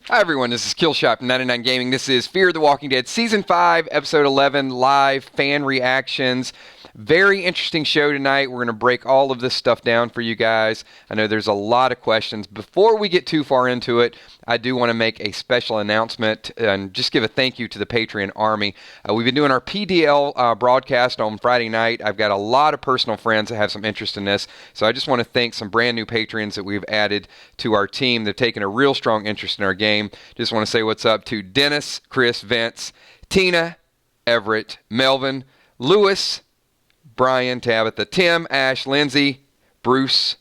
Hi everyone, this is Killshot from 99 Gaming. This is Fear the Walking Dead Season 5, Episode 11, live fan reactions. Very interesting show tonight. We're going to break all of this stuff down for you guys. I know there's a lot of questions. Before we get too far into it, I do want to make a special announcement and just give a thank you to the Patreon Army. We've been doing our PDL broadcast on Friday night. I've got a lot of personal friends that have some interest in this, so I just want to thank some brand new patrons that we've added to our team. They've taken a real strong interest in our game. Just want to say what's up to Dennis, Chris, Vince, Tina, Everett, Melvin, Lewis, Brian, Tabitha, Tim, Ash, Lindsay, Bruce,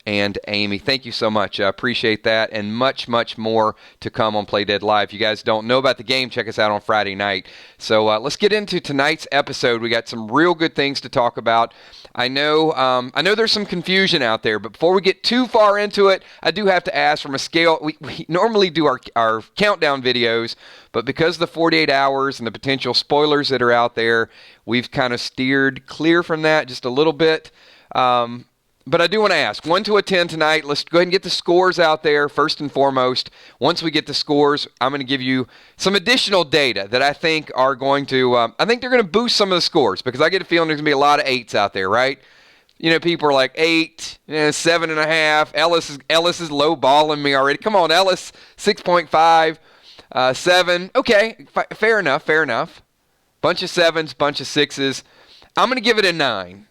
and Amy. Thank you so much. I appreciate that, and much, much more to come on Play Dead Live. If you guys don't know about the game, check us out on Friday night. So let's get into tonight's episode. We got some real good things to talk about. I know there's some confusion out there, but before we get too far into it, I do have to ask from a scale. We normally do our countdown videos, but because of the 48 hours and the potential spoilers that are out there, we've kind of steered clear from that just a little bit. But I do want to ask, 1 to a 10 tonight. Let's go ahead and get the scores out there first and foremost. Once we get the scores, I'm going to give you some additional data that I think are going to, I think they're going to boost some of the scores, because I get a feeling there's going to be a lot of 8s out there, right? You know, people are like 8, 7.5. Ellis is low balling me already. Come on, Ellis, 6.5, 7. Okay, fair enough. Bunch of 7s, bunch of 6s. I'm going to give it a 9.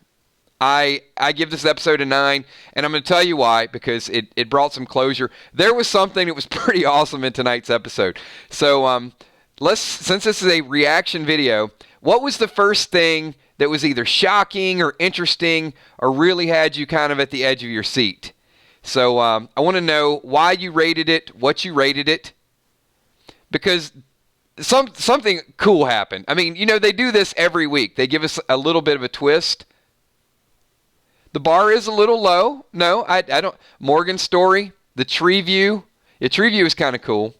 I give this episode a 9, and I'm going to tell you why, because it brought some closure. There was something that was pretty awesome in tonight's episode. So since this is a reaction video, what was the first thing that was either shocking or interesting or really had you kind of at the edge of your seat? So I want to know why you rated it, what you rated it, because something cool happened. I mean, they do this every week. They give us a little bit of a twist. The bar is a little low. No, I don't. Morgan's story, the tree view. The tree view is kind of cool.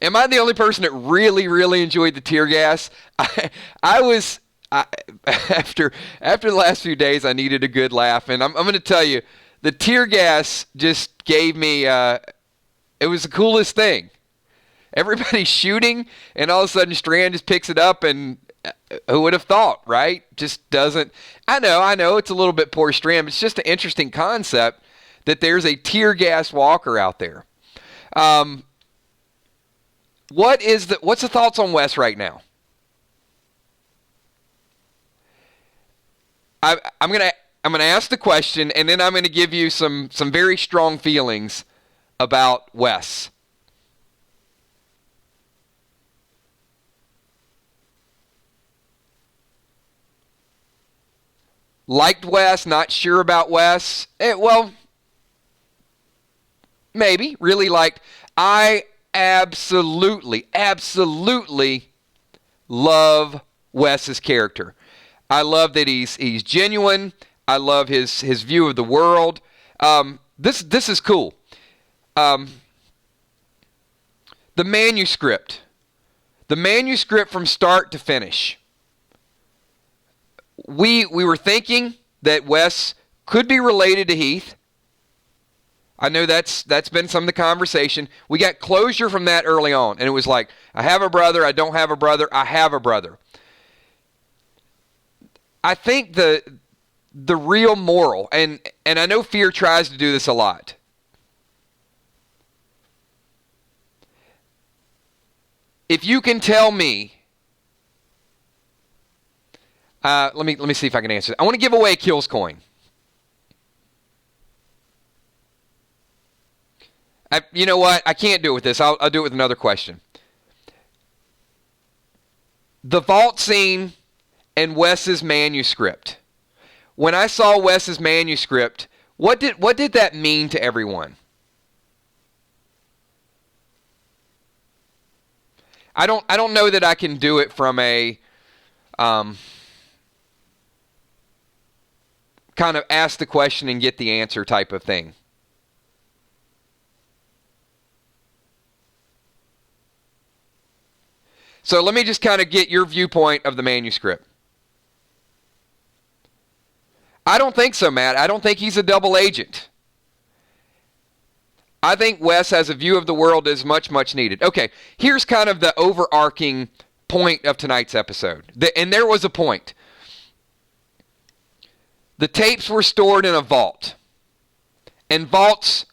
Am I the only person that really, really enjoyed the tear gas? After the last few days, I needed a good laugh, and I'm going to tell you, the tear gas just gave me. It was the coolest thing. Everybody's shooting, and all of a sudden, Strand just picks it up and. Who would have thought, right? Just doesn't. I know it's a little bit poor Strand, but it's just an interesting concept that there's a tear gas walker out there. What's the thoughts on Wes right now? I'm gonna ask the question, and then I'm gonna give you some very strong feelings about Wes. Liked Wes, not sure about Wes. Well, maybe. Really liked. I absolutely love Wes's character. I love that he's genuine. I love his view of the world. This is cool. The manuscript from start to finish. We were thinking that Wes could be related to Heath. I know that's been some of the conversation. We got closure from that early on, and it was like, I have a brother, I don't have a brother, I have a brother. I think the real moral, and I know Fear tries to do this a lot. If you can tell me, let me see if I can answer it. I want to give away a Kills coin. You know what? I can't do it with this. I'll do it with another question. The vault scene and Wes's manuscript. When I saw Wes's manuscript, what did that mean to everyone? I don't know that I can do it from a kind of ask the question and get the answer type of thing. So let me just kind of get your viewpoint of the manuscript. I don't think so, Matt. I don't think he's a double agent. I think Wes has a view of the world that is much, much needed. Okay, here's kind of the overarching point of tonight's episode. And there was a point. The tapes were stored in a vault. And vaults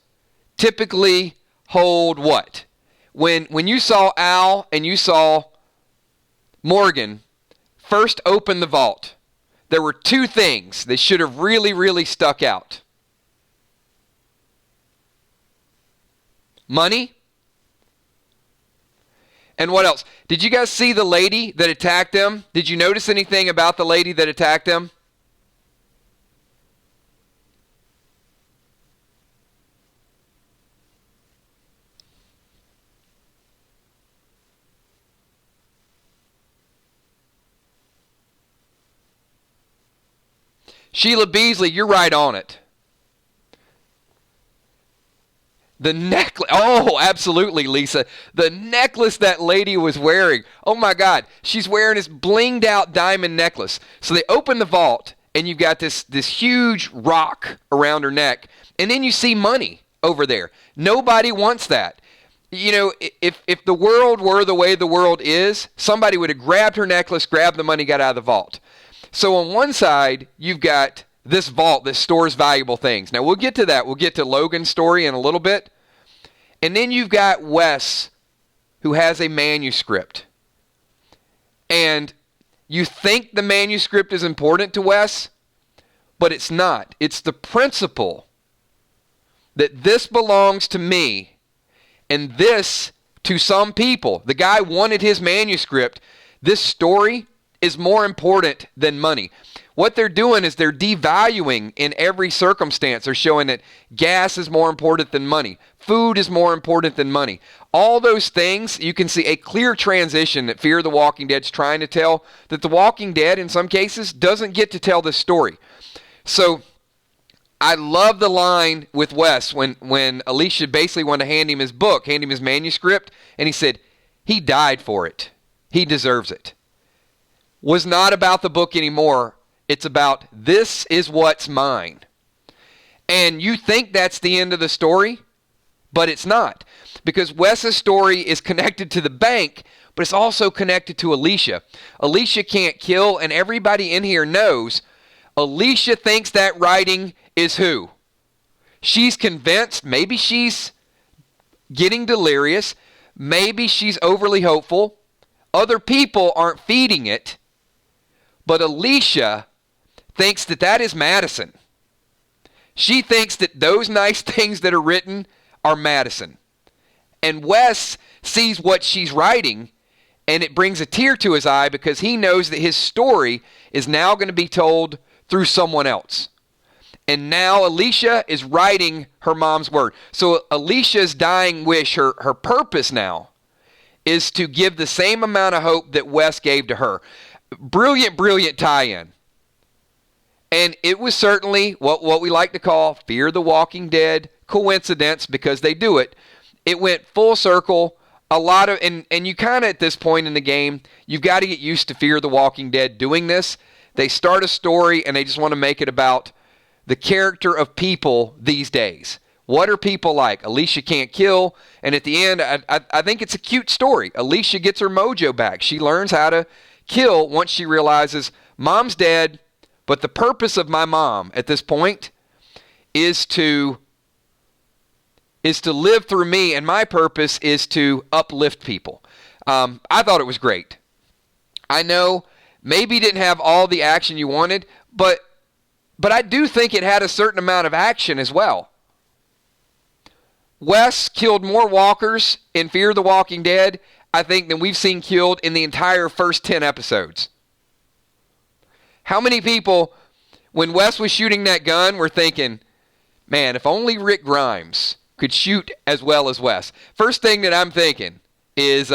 typically hold what? When you saw Al and you saw Morgan first open the vault, there were two things that should have really, really stuck out. Money. And what else? Did you guys see the lady that attacked them? Did you notice anything about the lady that attacked them? Sheila Beasley, you're right on it. The necklace. Oh, absolutely, Lisa. The necklace that lady was wearing. Oh, my God. She's wearing this blinged out diamond necklace. So they open the vault, and you've got this huge rock around her neck. And then you see money over there. Nobody wants that. You know, if the world were the way the world is, somebody would have grabbed her necklace, grabbed the money, got out of the vault. So on one side, you've got this vault that stores valuable things. Now, we'll get to that. We'll get to Logan's story in a little bit. And then you've got Wes, who has a manuscript. And you think the manuscript is important to Wes, but it's not. It's the principle that this belongs to me and this to some people. The guy wanted his manuscript. This story is more important than money. What they're doing is they're devaluing in every circumstance. They're showing that gas is more important than money. Food is more important than money. All those things, you can see a clear transition that Fear the Walking Dead is trying to tell, that The Walking Dead, in some cases, doesn't get to tell this story. So I love the line with Wes when Alicia basically wanted to hand him his book, hand him his manuscript, and he said, he died for it. He deserves it. Was not about the book anymore. It's about, this is what's mine. And you think that's the end of the story, but it's not. Because Wes's story is connected to the bank, but it's also connected to Alicia. Alicia can't kill, and everybody in here knows Alicia thinks that writing is who? She's convinced, maybe she's getting delirious, maybe she's overly hopeful. Other people aren't feeding it. But Alicia thinks that that is Madison. She thinks that those nice things that are written are Madison. And Wes sees what she's writing, and it brings a tear to his eye because he knows that his story is now going to be told through someone else. And now Alicia is writing her mom's word. So Alicia's dying wish, her purpose now, is to give the same amount of hope that Wes gave to her. Brilliant, brilliant tie-in. And it was certainly what we like to call Fear the Walking Dead coincidence, because they do it. It went full circle. A lot of, and you kind of at this point in the game, you've got to get used to Fear the Walking Dead doing this. They start a story and they just want to make it about the character of people these days. What are people like? Alicia can't kill. And at the end, I think it's a cute story. Alicia gets her mojo back. She learns how to kill once she realizes mom's dead, but the purpose of my mom at this point is to live through me, and my purpose is to uplift people. I thought it was great. I know maybe didn't have all the action you wanted, but I do think it had a certain amount of action as well. Wes killed more walkers in Fear the Walking Dead, I think, than we've seen killed in the entire first 10 episodes. How many people, when Wes was shooting that gun, were thinking, man, if only Rick Grimes could shoot as well as Wes? First thing that I'm thinking is,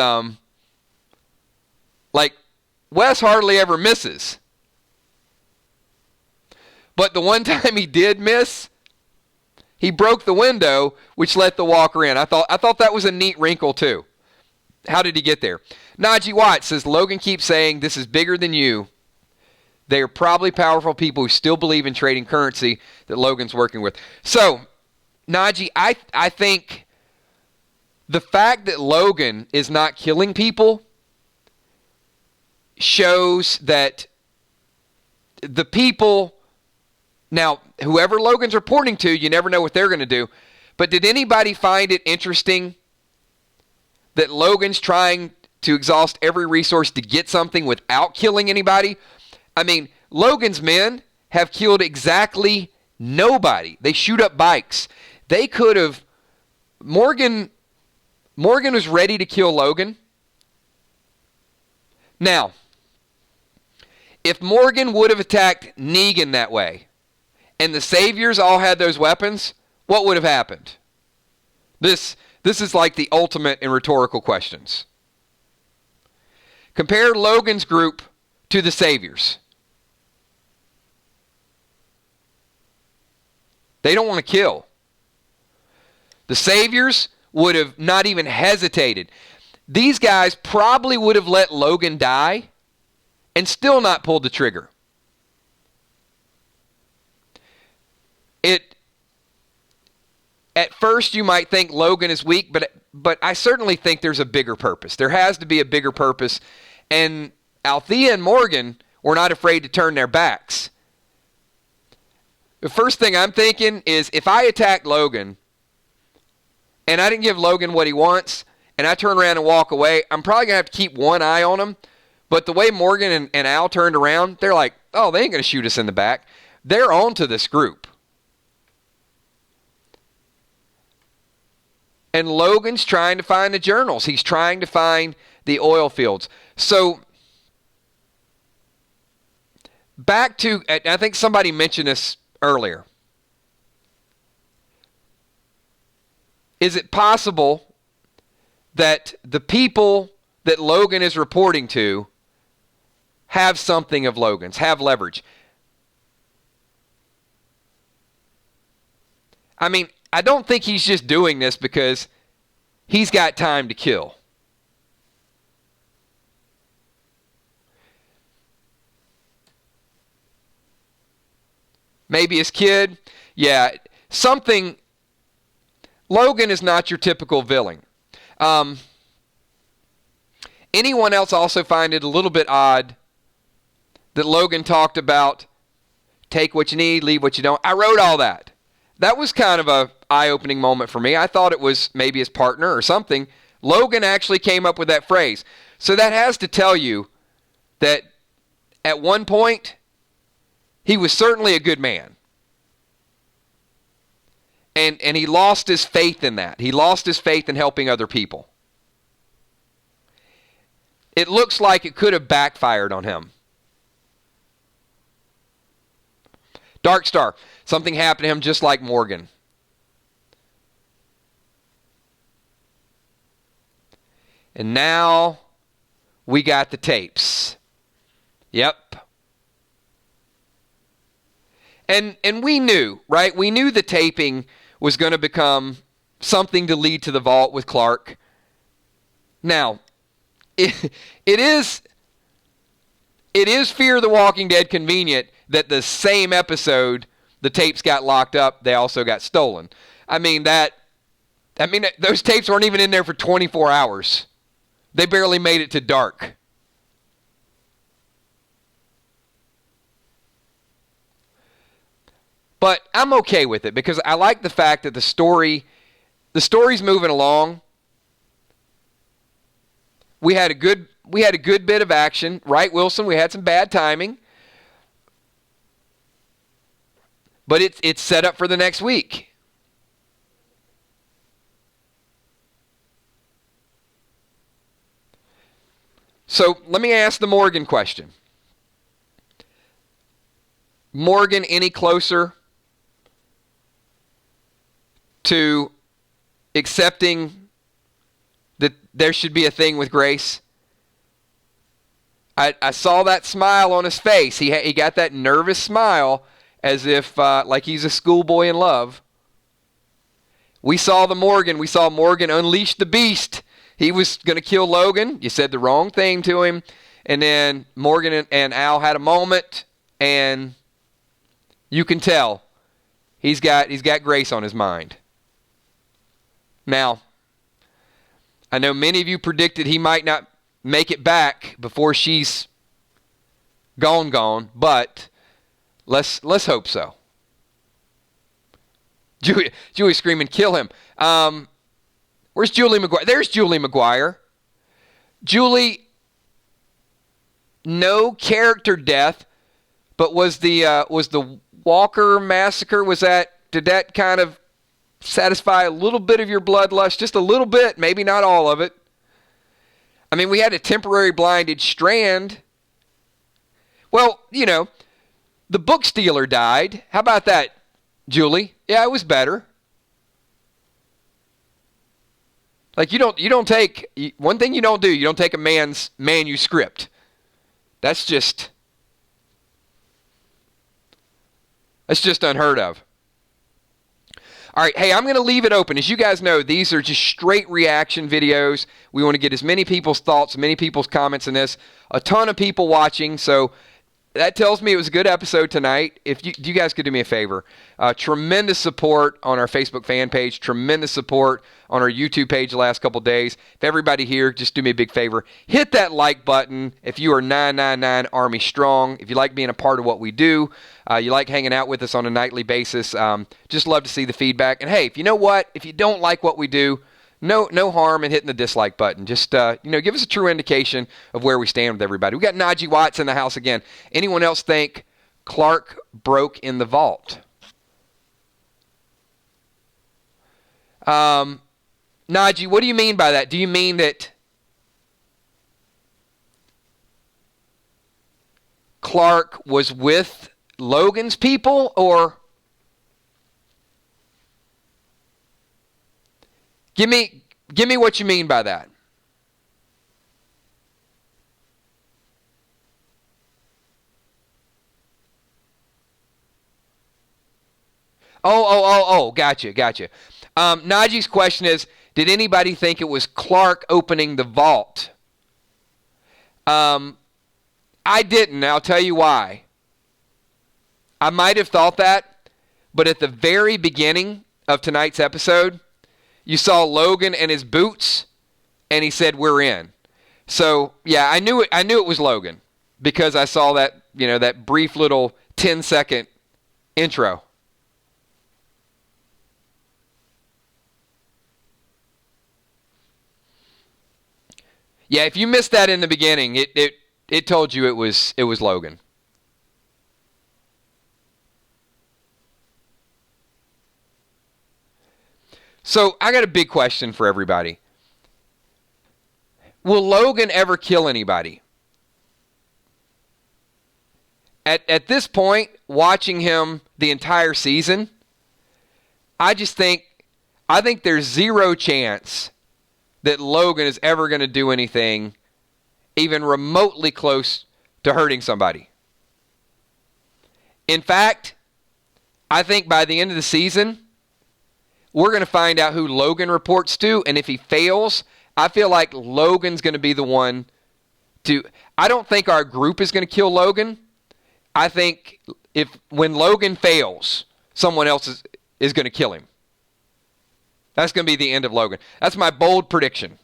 Wes hardly ever misses. But the one time he did miss, he broke the window, which let the walker in. I thought that was a neat wrinkle too. How did he get there? Najee Watt says, Logan keeps saying this is bigger than you. They are probably powerful people who still believe in trading currency that Logan's working with. So, Najee, I think the fact that Logan is not killing people shows that the people, now, whoever Logan's reporting to, you never know what they're going to do. But did anybody find it interesting that Logan's trying to exhaust every resource to get something without killing anybody? I mean, Logan's men have killed exactly nobody. They shoot up bikes. They could have... Morgan was ready to kill Logan. Now, if Morgan would have attacked Negan that way, and the Saviors all had those weapons, what would have happened? This is like the ultimate in rhetorical questions. Compare Logan's group to the Saviors. They don't want to kill. The Saviors would have not even hesitated. These guys probably would have let Logan die and still not pulled the trigger. At first you might think Logan is weak, but I certainly think there's a bigger purpose. There has to be a bigger purpose. And Althea and Morgan were not afraid to turn their backs. The first thing I'm thinking is, if I attack Logan and I didn't give Logan what he wants and I turn around and walk away, I'm probably going to have to keep one eye on him. But the way Morgan and Al turned around, they're like, oh, they ain't going to shoot us in the back. They're on to this group. And Logan's trying to find the journals. He's trying to find the oil fields. So, back to, I think somebody mentioned this earlier. Is it possible that the people that Logan is reporting to have something of Logan's, have leverage? I mean, I don't think he's just doing this because he's got time to kill. Maybe his kid. Yeah, something. Logan is not your typical villain. Anyone else also find it a little bit odd that Logan talked about take what you need, leave what you don't? I wrote all that. That was kind of a eye-opening moment for me. I thought it was maybe his partner or something. Logan actually came up with that phrase. So that has to tell you that at one point, he was certainly a good man. And he lost his faith in that. He lost his faith in helping other people. It looks like it could have backfired on him. Dark Star. Something happened to him just like Morgan. And now we got the tapes. Yep. And we knew, right? We knew the taping was going to become something to lead to the vault with Clark. Now, it is Fear the Walking Dead convenient that the same episode the tapes got locked up, they also got stolen. I mean, those tapes weren't even in there for 24 hours. They barely made it to dark. But I'm okay with it because I like the fact that the story's moving along. We had a good bit of action, right, Wilson? We had some bad timing. But it's set up for the next week. So let me ask the Morgan question. Morgan any closer to accepting that there should be a thing with grace? I saw that smile on his face. He got that nervous smile as if like he's a schoolboy in love. We saw Morgan unleash the beast. He was going to kill Logan. You said the wrong thing to him. And then Morgan and Al had a moment, and you can tell he's got grace on his mind. Now, I know many of you predicted he might not make it back before she's gone, but let's hope so. Julie screaming, kill him. Where's Julie McGuire? There's Julie McGuire. Julie, no character death, but was the Walker massacre, did that kind of satisfy a little bit of your bloodlust? Just a little bit, maybe not all of it. I mean, we had a temporary blinded Strand. Well, the book stealer died. How about that, Julie? Yeah, it was better. Like, you don't take, one thing you don't do, you don't take a man's manuscript. That's just unheard of. All right, hey, I'm going to leave it open. As you guys know, these are just straight reaction videos. We want to get as many people's thoughts, many people's comments in this. A ton of people watching, so that tells me it was a good episode tonight. If you guys could do me a favor, tremendous support on our Facebook fan page, tremendous support on our YouTube page the last couple days. If everybody here, just do me a big favor, hit that like button. If you are 999 Army Strong, if you like being a part of what we do, you like hanging out with us on a nightly basis, just love to see the feedback. And hey, if you know what, if you don't like what we do, no harm in hitting the dislike button. Just, give us a true indication of where we stand with everybody. We got Najee Watts in the house again. Anyone else think Clark broke in the vault? Najee, what do you mean by that? Do you mean that Clark was with Logan's people, or... Give me what you mean by that. Oh, gotcha. Najee's question is, did anybody think it was Clark opening the vault? I didn't. I'll tell you why. I might have thought that, but at the very beginning of tonight's episode, you saw Logan and his boots, and he said, "We're in." So, yeah, I knew it was Logan because I saw that, that brief little 10-second intro. Yeah, if you missed that in the beginning, it told you it was Logan. So I got a big question for everybody. Will Logan ever kill anybody? At this point, watching him the entire season, I think there's zero chance that Logan is ever going to do anything even remotely close to hurting somebody. In fact, I think by the end of the season, we're going to find out who Logan reports to, and if he fails, I feel like Logan's going to be the one to... I don't think our group is going to kill Logan. I think when Logan fails, someone else is going to kill him. That's going to be the end of Logan. That's my bold prediction.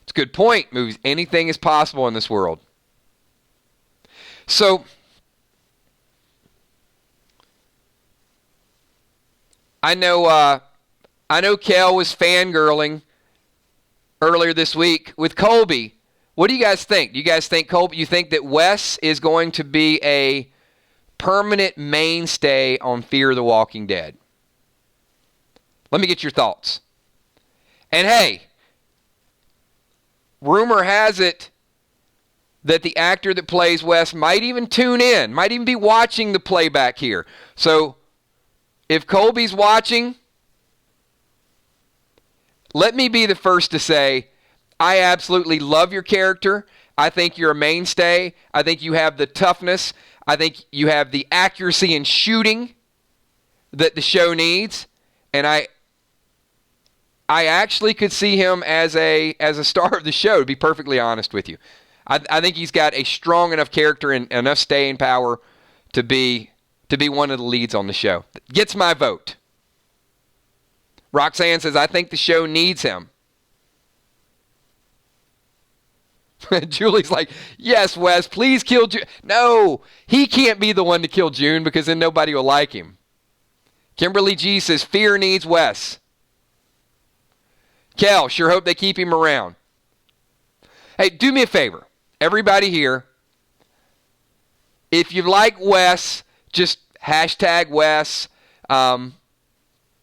It's a good point, movies. Anything is possible in this world. So, I know Kel was fangirling earlier this week with Colby. What do you guys think? Do you guys think, Colby, you think that Wes is going to be a permanent mainstay on Fear the Walking Dead? Let me get your thoughts. And hey, rumor has it that the actor that plays Wes might even tune in, might even be watching the playback here. So, if Colby's watching, let me be the first to say, I absolutely love your character. I think you're a mainstay. I think you have the toughness. I think you have the accuracy in shooting that the show needs. And I actually could see him as a star of the show, to be perfectly honest with you. I think he's got a strong enough character and enough staying power to be one of the leads on the show. Gets my vote. Roxanne says, I think the show needs him. Julie's like, yes, Wes, please kill June. No, he can't be the one to kill June because then nobody will like him. Kimberly G says, fear needs Wes. Kel, sure hope they keep him around. Hey, do me a favor. Everybody here, if you like Wes, just hashtag Wes.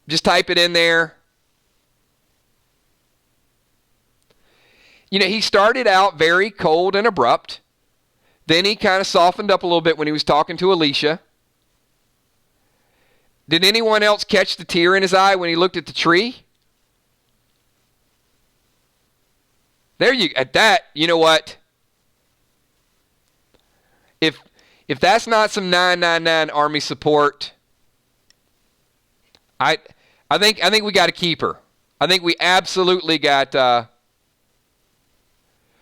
Just type it in there. You know, he started out very cold and abrupt. Then he kind of softened up a little bit when he was talking to Alicia. Did anyone else catch the tear in his eye when he looked at the tree? At that, you know what? If that's not some 999 Army support, I think we got to keep her. I think we absolutely got.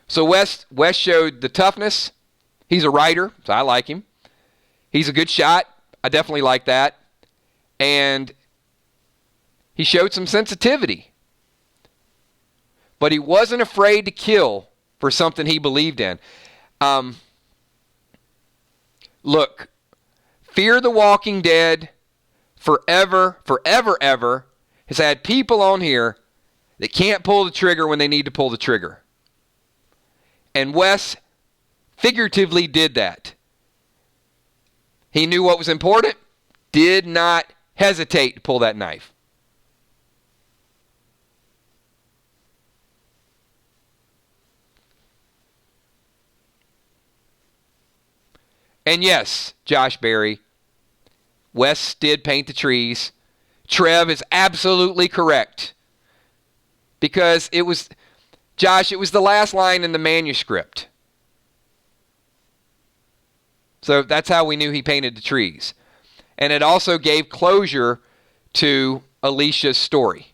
So Wes showed the toughness. He's a writer, so I like him. He's a good shot. I definitely like that. And he showed some sensitivity. But he wasn't afraid to kill for something he believed in. Look, Fear the Walking Dead forever has had people on here that can't pull the trigger when they need to pull the trigger. And Wes figuratively did that. He knew what was important, did not hesitate to pull that knife. And yes, Josh Berry, Wes did paint the trees. Trev is absolutely correct. Because it was the last line in the manuscript. So that's how we knew he painted the trees. And it also gave closure to Alicia's story.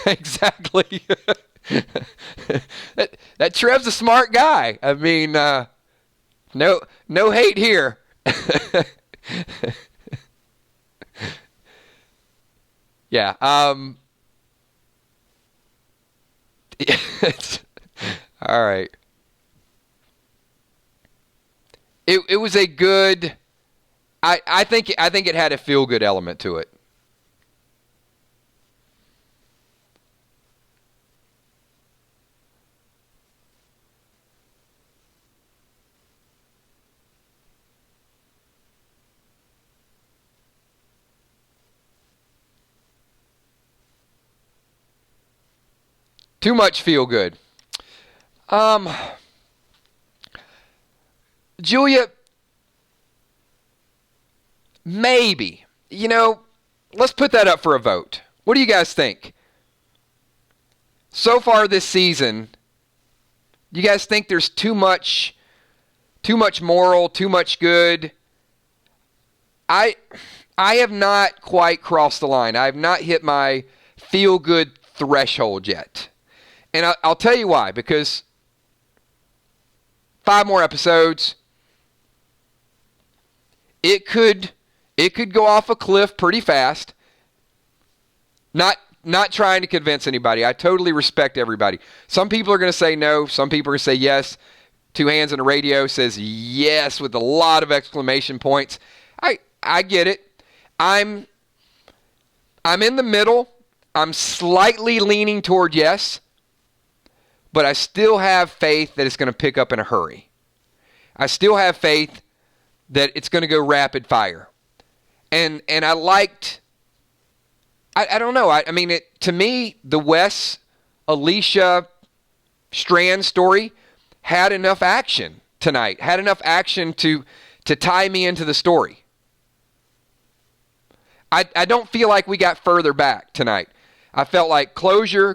Exactly. that Trev's a smart guy. I mean, no hate here. Yeah. All right. It was a good. I think it had a feel good element to it. Too much feel good. Julia, maybe. You know, let's put that up for a vote. What do you guys think? So far this season, you guys think there's too much moral, too much good? I have not quite crossed the line. I have not hit my feel good threshold yet. And I'll tell you why, because 5 more episodes, it could go off a cliff pretty fast. Not trying to convince anybody. I totally respect everybody. Some people are going to say no. Some people are going to say yes. 2 hands on the radio says yes with a lot of exclamation points. I get it. I'm in the middle. I'm slightly leaning toward yes. But I still have faith that it's going to pick up in a hurry. I still have faith that it's going to go rapid fire. And I liked, I don't know, I mean, to me, the Wes, Alicia, Strand story had enough action tonight, had enough action to tie me into the story. I don't feel like we got further back tonight. I felt like closure,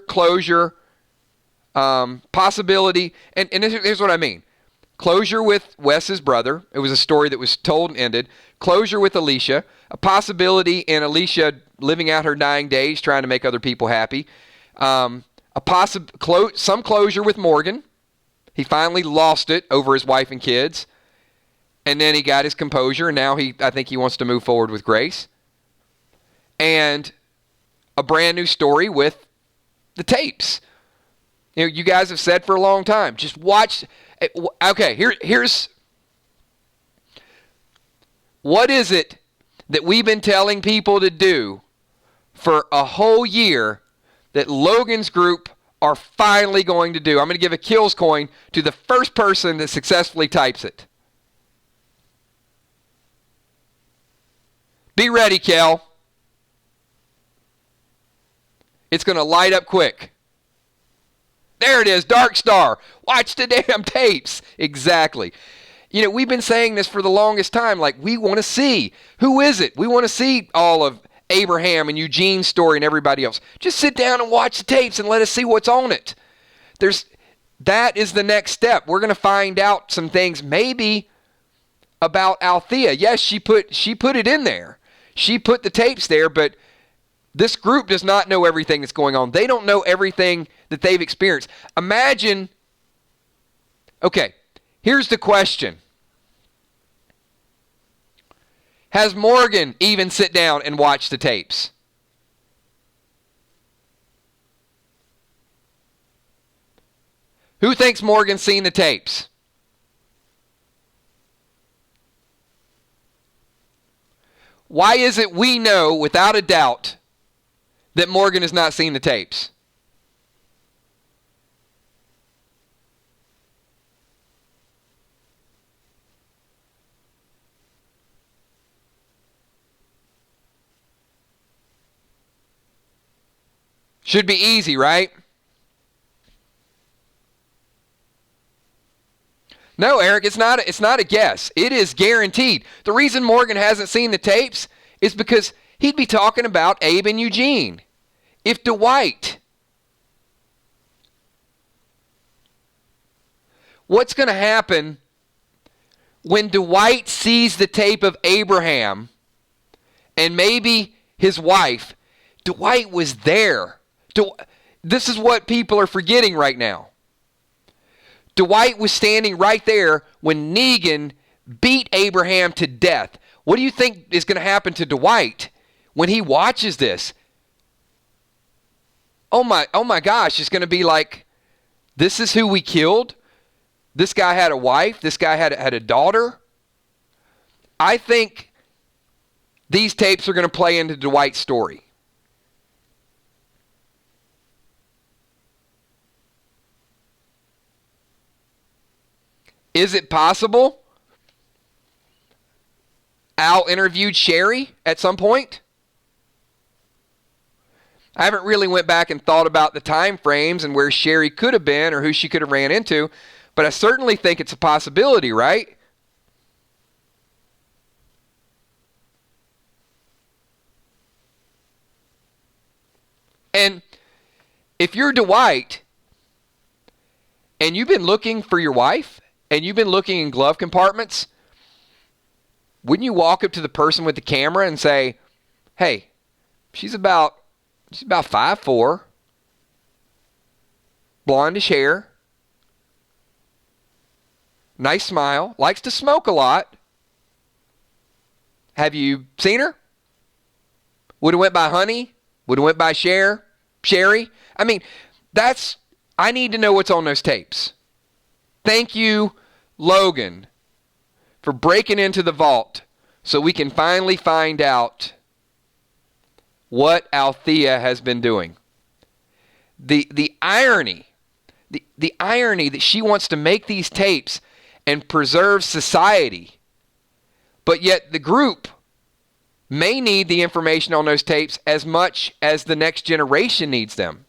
possibility, and here's what I mean. Closure with Wes's brother. It was a story that was told and ended. Closure with Alicia. A possibility in Alicia living out her dying days, trying to make other people happy. some closure with Morgan. He finally lost it over his wife and kids. And then he got his composure, and now I think he wants to move forward with Grace. And a brand new story with the tapes. You know, you guys have said for a long time, just watch. Okay, here's what is it that we've been telling people to do for a whole year that Logan's group are finally going to do? I'm going to give a kills coin to the first person that successfully types it. Be ready, Kel. It's going to light up quick. There it is, Dark Star. Watch the damn tapes. Exactly. You know, we've been saying this for the longest time. Like, we want to see. Who is it? We want to see all of Abraham and Eugene's story and everybody else. Just sit down and watch the tapes and let us see what's on it. That is the next step. We're going to find out some things maybe about Althea. Yes, she put it in there. She put the tapes there, but this group does not know everything that's going on. They don't know everything that they've experienced. Imagine, okay, here's the question. Has Morgan even sit down and watch the tapes? Who thinks Morgan's seen the tapes? Why is it we know without a doubt that Morgan has not seen the tapes? Should be easy, right? No, Eric, it's not a guess. It is guaranteed. The reason Morgan hasn't seen the tapes is because he'd be talking about Abe and Eugene. If Dwight, what's going to happen when Dwight sees the tape of Abraham and maybe his wife? Dwight was there. This is what people are forgetting right now. Dwight was standing right there when Negan beat Abraham to death. What do you think is going to happen to Dwight when he watches this? Oh my gosh, it's going to be like, this is who we killed? This guy had a wife? This guy had a daughter? I think these tapes are going to play into Dwight's story. Is it possible Al interviewed Sherry at some point? I haven't really went back and thought about the time frames and where Sherry could have been or who she could have ran into, but I certainly think it's a possibility, right? And if you're Dwight and you've been looking for your wife, and you've been looking in glove compartments, wouldn't you walk up to the person with the camera and say, hey, she's about 5'4", blondish hair, nice smile, likes to smoke a lot. Have you seen her? Would have went by Honey? Would have went by Sherry? I mean, I need to know what's on those tapes. Thank you, Logan, for breaking into the vault so we can finally find out what Althea has been doing. The irony that she wants to make these tapes and preserve society, but yet the group may need the information on those tapes as much as the next generation needs them.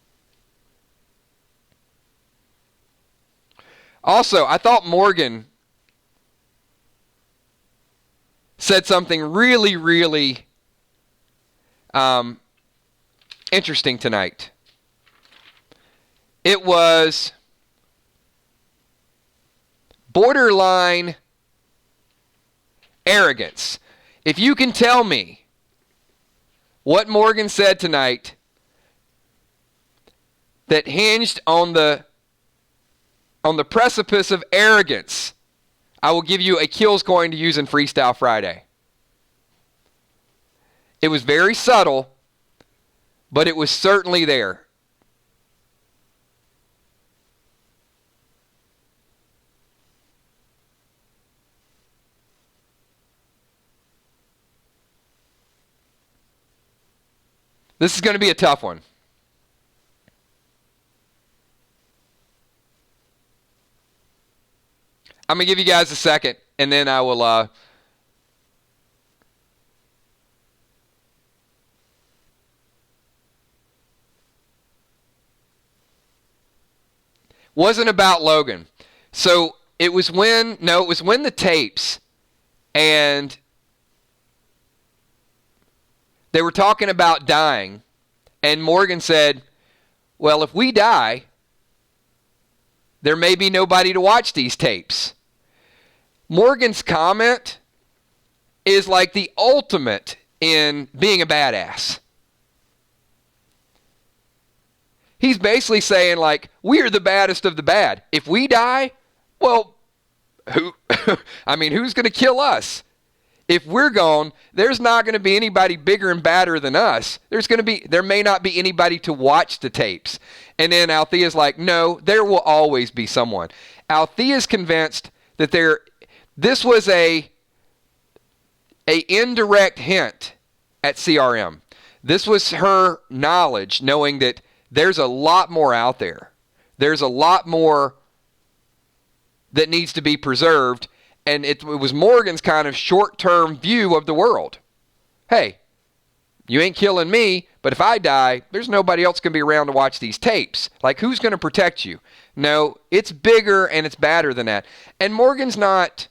Also, I thought Morgan said something really, really interesting tonight. It was borderline arrogance. If you can tell me what Morgan said tonight, that hinged on the precipice of arrogance, I will give you a kills coin to use in Freestyle Friday. It was very subtle, but it was certainly there. This is going to be a tough one. I'm going to give you guys a second, and then I will... Wasn't about Logan. So it was when the tapes, and they were talking about dying, and Morgan said, well, if we die, there may be nobody to watch these tapes. Morgan's comment is like the ultimate in being a badass. He's basically saying, like, we are the baddest of the bad. If we die, well, who's going to kill us? If we're gone, there's not going to be anybody bigger and badder than us. There may not be anybody to watch the tapes. And then Althea's like, no, there will always be someone. Althea's convinced that this was a indirect hint at CRM. This was her knowledge, knowing that there's a lot more out there. There's a lot more that needs to be preserved. And it was Morgan's kind of short-term view of the world. Hey, you ain't killing me, but if I die, there's nobody else going to be around to watch these tapes. Like, who's going to protect you? No, it's bigger and it's badder than that. And Morgan's not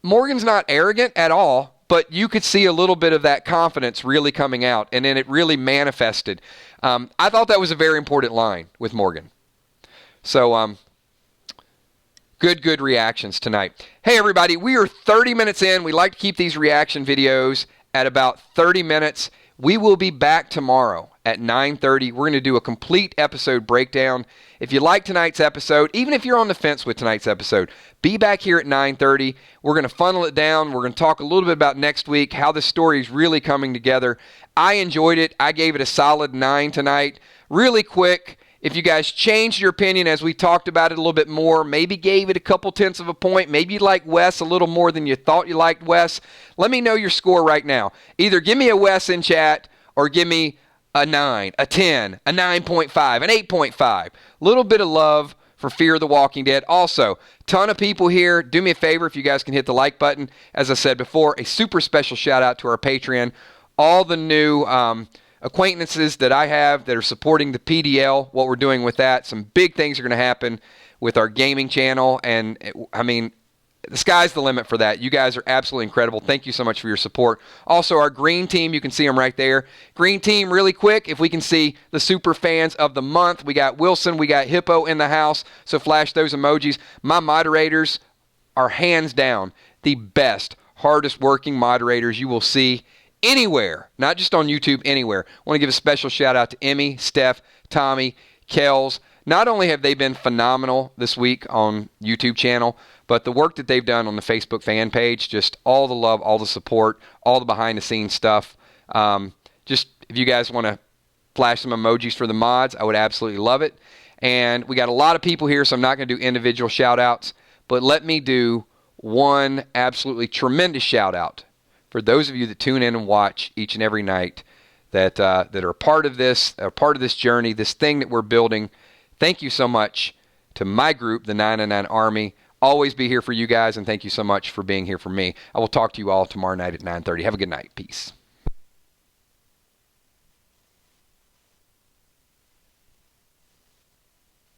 arrogant at all, but you could see a little bit of that confidence really coming out, and then it really manifested. I thought that was a very important line with Morgan. So, good reactions tonight. Hey, everybody, we are 30 minutes in. We like to keep these reaction videos at about 30 minutes. We will be back tomorrow at 9:30. We're going to do a complete episode breakdown. If you like tonight's episode, even if you're on the fence with tonight's episode, be back here at 9:30. We're going to funnel it down. We're going to talk a little bit about next week, how the story is really coming together. I enjoyed it. I gave it a solid 9 tonight. Really quick, if you guys changed your opinion as we talked about it a little bit more, maybe gave it a couple tenths of a point, maybe you like Wes a little more than you thought you liked Wes, let me know your score right now. Either give me a Wes in chat or give me a 9, a 10, a 9.5, an 8.5. Little bit of love for Fear of the Walking Dead. Also, ton of people here. Do me a favor if you guys can hit the like button. As I said before, a super special shout out to our Patreon. All the new acquaintances that I have that are supporting the PDL, what we're doing with that. Some big things are going to happen with our gaming channel, and the sky's the limit for that. You guys are absolutely incredible. Thank you so much for your support. Also, our green team, you can see them right there. Green team, really quick, if we can see the super fans of the month. We got Wilson, we got Hippo in the house, so flash those emojis. My moderators are hands down the best, hardest working moderators you will see anywhere, not just on YouTube, anywhere. I want to give a special shout out to Emmy, Steph, Tommy, Kels. Not only have they been phenomenal this week on YouTube channel, but the work that they've done on the Facebook fan page, just all the love, all the support, all the behind the scenes stuff. Just if you guys want to flash some emojis for the mods, I would absolutely love it. And we got a lot of people here, so I'm not going to do individual shout outs, but let me do one absolutely tremendous shout out for those of you that tune in and watch each and every night that are a part of this journey, this thing that we're building. Thank you so much to my group, the 999 Army. Always be here for you guys, and thank you so much for being here for me. I will talk to you all tomorrow night at 9:30. Have a good night. Peace.